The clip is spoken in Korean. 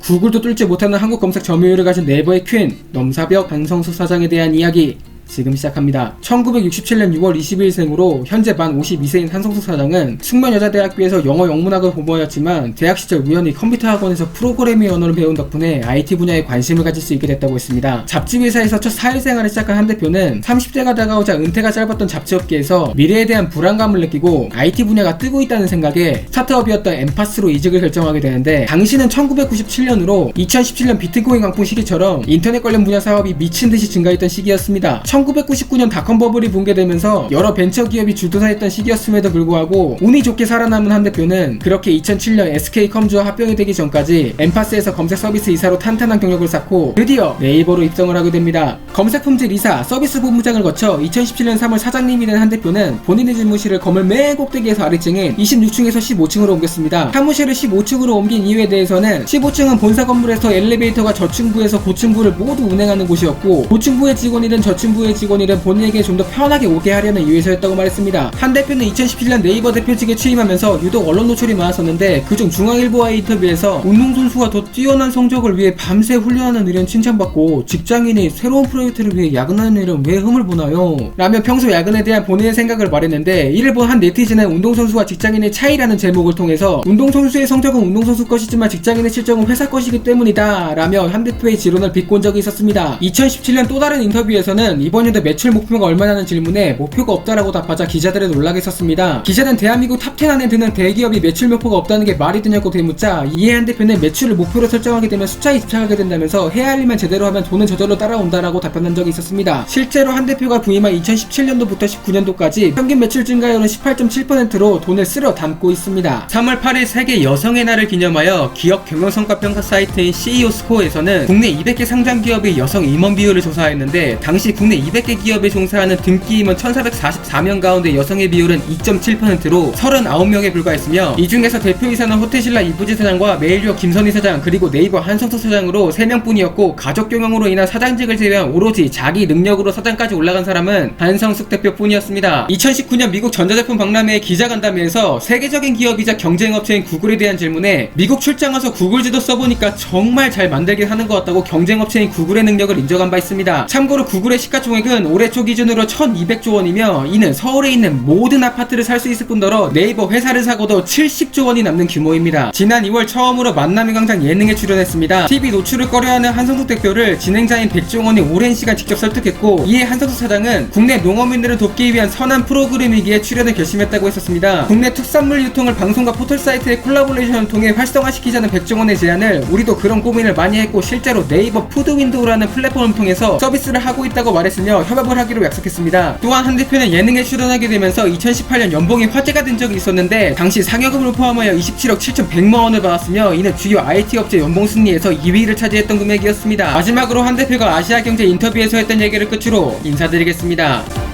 구글도 뚫지 못하는 한국 검색 점유율을 가진 네이버의 퀸 넘사벽 한성수 사장에 대한 이야기 지금 시작합니다. 1967년 6월 22일생으로 현재 만 52세인 한성수 사장은 숙면여자대학교에서 영어 영문학을 공부하였지만 대학 시절 우연히 컴퓨터 학원에서 프로그래밍 언어를 배운 덕분에 IT 분야에 관심을 가질 수 있게 됐다고 했습니다. 잡지 회사에서 첫 사회생활을 시작한 한 대표는 30대가 다가오자 은퇴가 짧았던 잡지업계에서 미래에 대한 불안감을 느끼고 IT 분야가 뜨고 있다는 생각에 스타트업이었던 엠파스로 이직을 결정하게 되는데, 당시는 1997년으로 2017년 비트코인 강풍 시기처럼 인터넷 관련 분야 사업이 미친듯이 증가했던 시기였습니다. 1999년 닷컴 버블이 붕괴되면서 여러 벤처 기업이 주도사했던 시기였음에도 불구하고 운이 좋게 살아남은 한 대표는 그렇게 2007년 SK컴즈와 합병이 되기 전까지 엠파스에서 검색 서비스 이사로 탄탄한 경력을 쌓고 드디어 네이버로 입성을 하게 됩니다. 검색 품질 이사 서비스 본부장을 거쳐 2017년 3월 사장님이 된 한 대표는 본인의 집무실을 건물 맨 꼭대기에서 아래층인 26층에서 15층으로 옮겼습니다. 사무실을 15층으로 옮긴 이유에 대해서는 15층은 본사 건물에서 엘리베이터가 저층부에서 고층부를 모두 운행하는 곳이었고, 고층부의 직원이든 저층부의 직원이든 본인에게 좀 더 편하게 오게 하려는 이유에서였다고 말했습니다. 한 대표는 2017년 네이버 대표직에 취임하면서 유독 언론 노출이 많았었는데, 그중 중앙일보와의 인터뷰에서 운동선수가 더 뛰어난 성적을 위해 밤새 훈련하는 일은 칭찬받고 직장인이 새로운 프로젝트를 위해 야근하는 일은 왜 흠을 보나요? 라며 평소 야근에 대한 본인의 생각을 말했는데, 이를 본 한 네티즌은 운동선수와 직장인의 차이라는 제목을 통해서 운동선수의 성적은 운동선수 것이지만 직장인의 실적은 회사 것이기 때문이다 라며 한 대표의 지론을 비꼰 적이 있었습니다. 2017년 또 다른 인터뷰에서는 이번 연도 매출 목표가 얼마냐는 질문에 목표가 없다라고 답하자 기자들은 놀라게 썼습니다. 기자는 대한민국 탑10 안에 드는 대기업이 매출 목표가 없다는 게 말이 되냐고 되묻자, 이에 한 대표는 매출을 목표로 설정하게 되면 숫자에 집착하게 된다면서 해야 할 일만 제대로 하면 돈은 저절로 따라온다라고 답변한 적이 있었습니다. 실제로 한 대표가 부임한 2017년도부터 19년도까지 평균 매출 증가율은 18.7%로 돈을 쓸어 담고 있습니다. 3월 8일 세계 여성의 날을 기념하여 기업 경영성과평가 사이트인 CEO 스코어에서는 국내 200개 상장 기업의 여성 임원 비율을 조사했는데, 당시 국내 200개 기업에 종사하는 등기 임원 1444명 가운데 여성의 비율은 2.7%로 39명에 불과했으며, 이 중에서 대표이사는 호텔신라 이부지 사장과 메일유어 김선희 사장, 그리고 네이버 한성수 사장으로 3명뿐이었고, 가족 경영으로 인한 사장직을 제외한 오로지 자기 능력으로 사장까지 올라간 사람은 한성숙 대표뿐이었습니다. 2019년 미국 전자제품 박람회의 기자간담회에서 세계적인 기업이자 경쟁업체인 구글에 대한 질문에 미국 출장 와서 구글 지도 써보니까 정말 잘 만들긴 하는 것 같다고 경쟁업체인 구글의 능력을 인정한 바 있습니다. 참고로 구글의 시가총액은 올해 초 기준으로 1200조 원이며 이는 서울에 있는 모든 아파트를 살 수 있을 뿐더러 네이버 회사를 사고도 70조 원이 남는 규모입니다. 지난 2월 처음으로 만남의 광장 예능에 출연했습니다. TV 노출을 꺼려하는 한성숙 대표를 진행자인 백종원이 오랜 시간 직접 설득했고, 이에 한성숙 사장은 국내 농업인들을 돕기 위한 선한 프로그램이기에 출연을 결심했다고 했었습니다. 국내 특산물 유통을 방송과 포털 사이트의 콜라보레이션을 통해 활성화시키자는 백종원의 제안을 우리도 그런 고민을 많이 했고 실제로 네이버 푸드윈도우라는 플랫폼을 통해서 서비스를 하고 있다고 말했으며 협업을 하기로 약속했습니다. 또한 한 대표는 예능에 출연하게 되면서 2018년 연봉이 화제가 된 적이 있었는데, 당시 상여금을 포함하여 27억 7,100만 원을 받았으며 이는 주요 IT 업체 연봉 순위에서 2위를 차지했던 금액이었습니다. 마지막으로 한 대표가 아시아경제 인터뷰에서 했던 얘기를 끝으로 인사드리겠습니다.